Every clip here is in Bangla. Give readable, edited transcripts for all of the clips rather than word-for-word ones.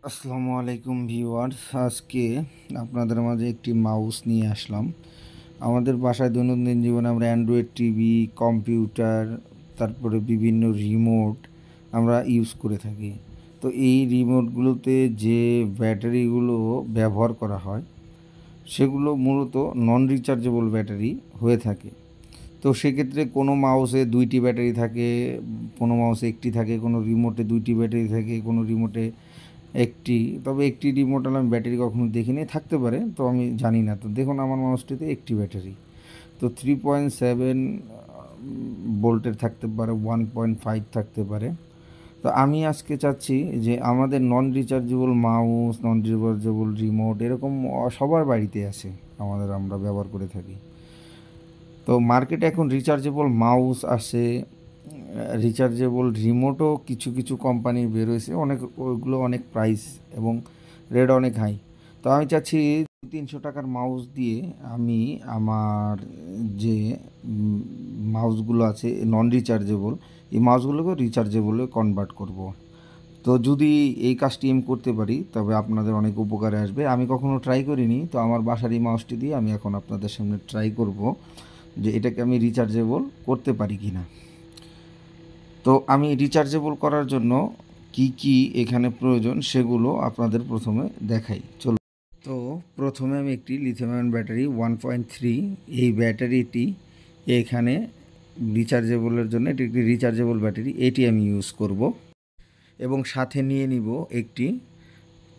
আসসালামু আলাইকুম ভিউয়ার্স, আজকে আপনাদের মাঝে একটি মাউস নিয়ে আসলাম। আমাদের বাসায় দৈনন্দিন জীবনে আমরা অ্যান্ড্রয়েড টিভি, কম্পিউটার, তারপরে বিভিন্ন রিমোট আমরা ইউজ করে থাকি। তো এই রিমোটগুলোতে যে ব্যাটারিগুলো ব্যবহার করা হয় সেগুলো মূলত নন রিচার্জেবল ব্যাটারি হয়ে থাকে। তো সেক্ষেত্রে কোনো মাউসে 2টি ব্যাটারি থাকে, কোনো মাউসে 1টি থাকে, কোনো রিমোটে 2টি ব্যাটারি থাকে, কোনো রিমোটে একটি, তবে একটি রিমোট আমি ব্যাটারি কখনো দেখিনি, থাকতে পারে, তো আমি জানি না। তো দেখুন আমার মাউসটিতে একটি ব্যাটারি, তো 3.7 ভোল্টের থাকতে পারে, 1.5 থাকতে পারে। তো আমি আজকে চাচ্ছি যে আমাদের নন রিচার্জেবল মাউস, নন রিচার্জেবল রিমোট এরকম সবার বাড়িতে আছে, আমরা ব্যবহার করে থাকি। তো মার্কেটে এখন রিচার্জেবল মাউস আসে, রিচার্জেবল রিমোটও কিছু কিছু কোম্পানির বেরোয়েছে, ওইগুলো অনেক প্রাইস এবং রেট অনেক হাই। তো আমি চাচ্ছি 300 টাকার মাউস দিয়ে আমি আমার যে মাউসগুলো আছে নন রিচার্জেবল, এই মাউসগুলোকে রিচার্জেবলে কনভার্ট করব। তো যদি এই কাজটি আমি করতে পারি তবে আপনাদের অনেক উপকারে আসবে। আমি কখনো ট্রাই করিনি, তো আমার বাসার এই মাউসটি দিয়ে আমি এখন আপনাদের সামনে ট্রাই করব যে এটাকে আমি রিচার্জেবল করতে পারি কি না। তো আমি রিচার্জেবল করার জন্য কি কি এখানে প্রয়োজন সেগুলো আপনাদের প্রথমে দেখাই, চলুন। তো প্রথমে আমি একটি লিথিয়াম আয়ন ব্যাটারি 1.3, এই ব্যাটারিটি এখানে রিচার্জেবলের জন্য এটি একটি রিচার্জেবল ব্যাটারি, এটি আমি ইউজ করব। এবং সাথে নিয়ে নিব একটি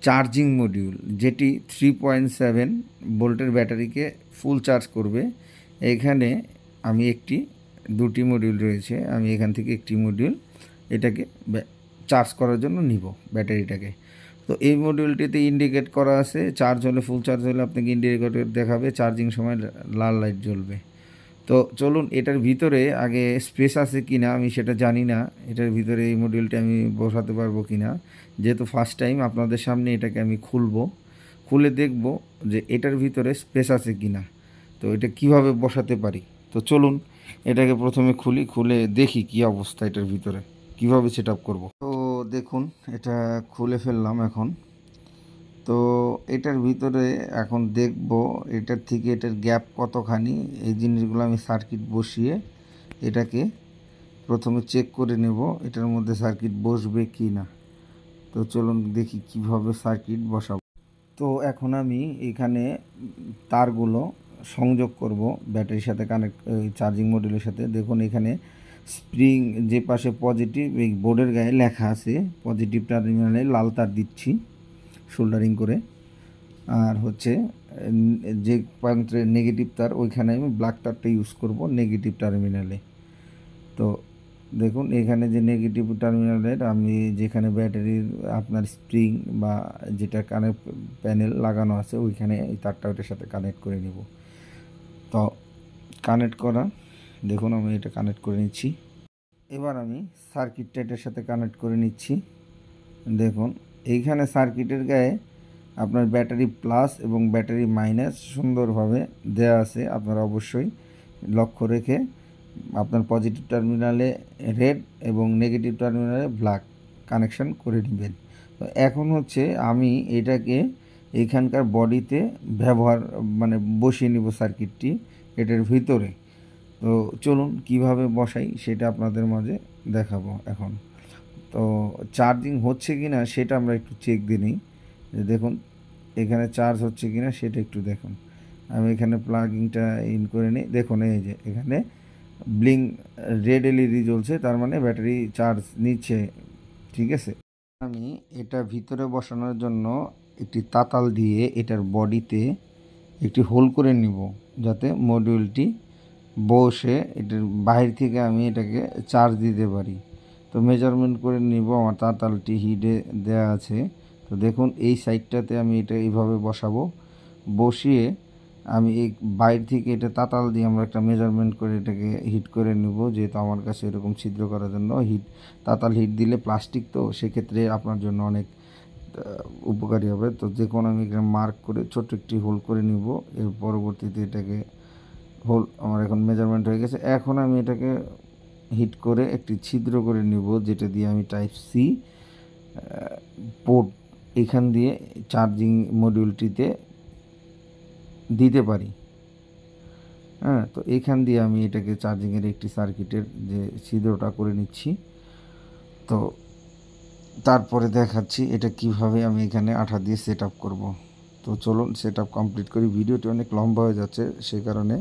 চার্জিং মডিউল, যেটি 3.7 ভোল্টের ব্যাটারিকে ফুল চার্জ করবে। এখানে আমি দুটি মডিউল রয়েছে, আমি এখান থেকে একটি মডিউল এটাকে চার্জ করার জন্য নিব ব্যাটারিটাকে। তো এই মডিউলটিতে ইন্ডিকেট করা আছে, চার্জ হলে, ফুল চার্জ হলে আপনাকে ইন্ডিকেটর দেখাবে, চার্জিং সময় লাল লাইট জ্বলবে। তো চলুন, এটার ভিতরে আগে স্পেস আছে কি না আমি সেটা জানি না, এটার ভিতরে এই মডিউলটি আমি বসাতে পারবো কি না। যেহেতু ফার্স্ট টাইম আপনাদের সামনে এটাকে আমি খুলে দেখব যে এটার ভিতরে স্পেস আছে কি না, তো এটা কিভাবে বসাতে পারি। তো চলুন এটাকে প্রথমে খুলে দেখি কি অবস্থা এটার ভিতরে, কিভাবে সেট আপ করবো। তো দেখুন, এটা খুলে ফেললাম এখন। তো এটার ভিতরে এখন দেখব এটার থেকে এটার গ্যাপ কতখানি, এই জিনিসগুলো আমি সার্কিট বসিয়ে এটাকে প্রথমে চেক করে নেব এটার মধ্যে সার্কিট বসবে কি না। তো চলুন দেখি কিভাবে সার্কিট বসাবো। তো এখন আমি এখানে তারগুলো সংযোগ করব ব্যাটারির সাথে, চার্জিং মডিউলের সাথে। দেখুন এখানে স্প্রিং, যে পাশে পজিটিভ, এই বোর্ডের গায়ে লেখা আছে পজিটিভ টার্মিনালে লাল তার দিচ্ছি সোল্ডারিং করে, আর হচ্ছে যে প্রান্তে নেগেটিভ তার ওইখানে আমি ব্ল্যাক তারটা ইউজ করব নেগেটিভ টার্মিনালে। তো দেখুন এখানে যে নেগেটিভ টার্মিনালের আমি যেখানে ব্যাটারির আপনার স্প্রিং বা যেটা কানেক্ট প্যানেল লাগানো আছে ওইখানে এই তারটা ওটার সাথে কানেক্ট করে নেব। তো কানেক্ট করা, দেখুন আমি এটা কানেক্ট করে নিচ্ছি। এবার আমি সার্কিটটা এটার সাথে কানেক্ট করে নিচ্ছি। দেখুন এইখানে সার্কিটের গায়ে আপনার ব্যাটারি প্লাস এবং ব্যাটারি মাইনাস সুন্দরভাবে দেওয়া আছে, আপনারা অবশ্যই লক্ষ্য রেখে আপনার পজিটিভ টার্মিনালে রেড এবং নেগেটিভ টার্মিনালে ব্ল্যাক কানেকশান করে নেবেন। তো এখন হচ্ছে আমি এটাকে এইখানকার বডিতে বসিয়ে নিব সার্কিটটি এটার ভিতরে। তো চলুন কিভাবে বসাই সেটা আপনাদের মাঝে দেখাবো এখন। তো চার্জিং হচ্ছে কি না সেটা আমরা একটু চেক দিয়ে নিই, যে দেখুন এখানে চার্জ হচ্ছে কি না সেটা একটু দেখুন। আমি এখানে প্লাগিংটা ইন করে নিই, দেখুন এই যে এখানে ব্লিং রেড এলইডি জ্বলছে, তার মানে ব্যাটারি চার্জ নিচ্ছে, ঠিক আছে। আমি এটা ভিতরে বসানোর জন্য একটি তাতাল দিয়ে এটার বডিতে একটি হোল করে নিব, যাতে মডিউলটি বসে এটার বাইরে থেকে আমি এটাকে চার্জ দিতে পারি। তো মেজারমেন্ট করে নিব, আমার তাতালটি হিটে দেওয়া আছে। তো দেখুন এই সাইডটাতে আমি এটা এইভাবে বসিয়ে আমি এই বাইরে থেকে এটা তাতাল দিয়ে আমরা একটা মেজারমেন্ট করে এটাকে হিট করে নেব, যেহেতু আমার কাছে এরকম ছিদ্র করার জন্য তাতাল হিট দিলে প্লাস্টিক, তো সেক্ষেত্রে আপনার জন্য অনেক উপকারী হবে। তো দেখুন আমি এখানে মার্ক করে ছোট্ট একটি হোল করে নিব, এর পরবর্তীতে এটাকে হোল আমার এখন মেজারমেন্ট হয়ে গেছে। এখন আমি এটাকে হিট করে একটি ছিদ্র করে নিব, যেটা দিয়ে আমি টাইপ সি পোর্ট এখান দিয়ে চার্জিং মডিউলটিতে দিতে পারি। হ্যাঁ, তো এখান দিয়ে আমি এটাকে চার্জিংয়ের একটি সার্কিটের যে ছিদ্রটা করে নিচ্ছি। তো তারপরে দেখাচ্ছি এটা কিভাবে আমি এখানে আঠা দিয়ে সেট আপ করবো। তো চলুন সেট আপ কমপ্লিট করি। ভিডিওটি অনেক লম্বা হয়ে যাচ্ছে, সে কারণে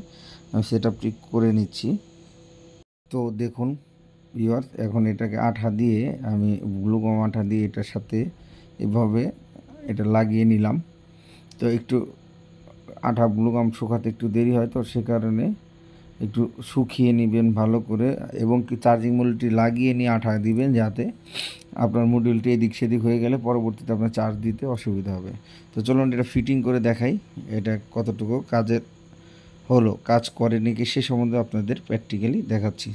আমি সেট আপটি করে নিচ্ছি। তো দেখুন ভিউয়ার্স, এখন এটাকে আঠা দিয়ে আমি গ্লুকম আঠা দিয়ে এটার সাথে এভাবে এটা লাগিয়ে নিলাম। তো একটু আঠা গ্লুকম শুকাতে একটু দেরি হয়, তো সে কারণে একটু শুকিয়ে নেবেন ভালো করে, এবং কি চার্জিং মডিউলটি লাগিয়ে নিয়ে আঠা দিবেন, যাতে আপনার মডিউলটি এদিক সেদিক হয়ে গেলে পরবর্তীতে আপনার চার্জ দিতে অসুবিধা হবে। তো চলুন এটা ফিটিং করে দেখাই এটা কতটুকু কাজের হলো, কাজ করে নাকি সে সম্বন্ধে আপনাদের প্র্যাকটিক্যালি দেখাচ্ছি।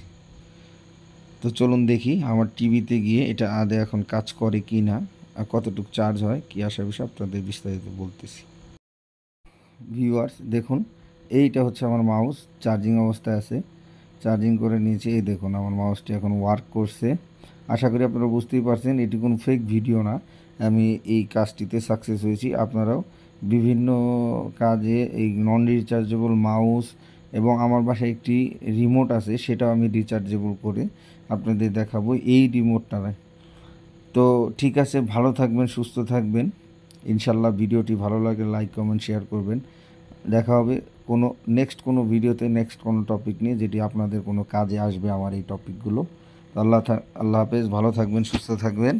তো চলুন দেখি আমার টিভিতে গিয়ে এটা আদে এখন কাজ করে কি না, আর কতটুকু চার্জ হয়, কী আসা বিষয় আপনাদের বিস্তারিত বলতেছি। ভিউয়ার্স দেখুন, এইটা হচ্ছে আমার মাউস, চার্জিং অবস্থায় আছে, চার্জিং করে নিয়েছি। এই দেখুন আমার মাউসটি এখন ওয়ার্ক করছে। আশা করি আপনারা বুঝতেই পারছেন এটি কোনো ফেক ভিডিও না, আমি এই কাজটিতে সাকসেস হয়েছি। আপনারাও বিভিন্ন কাজে এই নন রিচার্জেবল মাউস, এবং আমার বাসায় একটি রিমোট আছে, সেটাও আমি রিচার্জেবল করে আপনাদের দেখাবো এই রিমোটটা। তো ঠিক আছে, ভালো থাকবেন, সুস্থ থাকবেন ইনশাল্লাহ। ভিডিওটি ভালো লাগলে লাইক কমেন্ট শেয়ার করবেন। দেখা হবে নেক্সট কোনো ভিডিওতে, নেক্সট কোনো টপিক নিয়ে, যেটি আপনাদের কোনো কাজে আসবে আমার এই টপিকগুলো। আল্লাহ হাফেজ, ভালো থাকবেন, সুস্থ থাকবেন।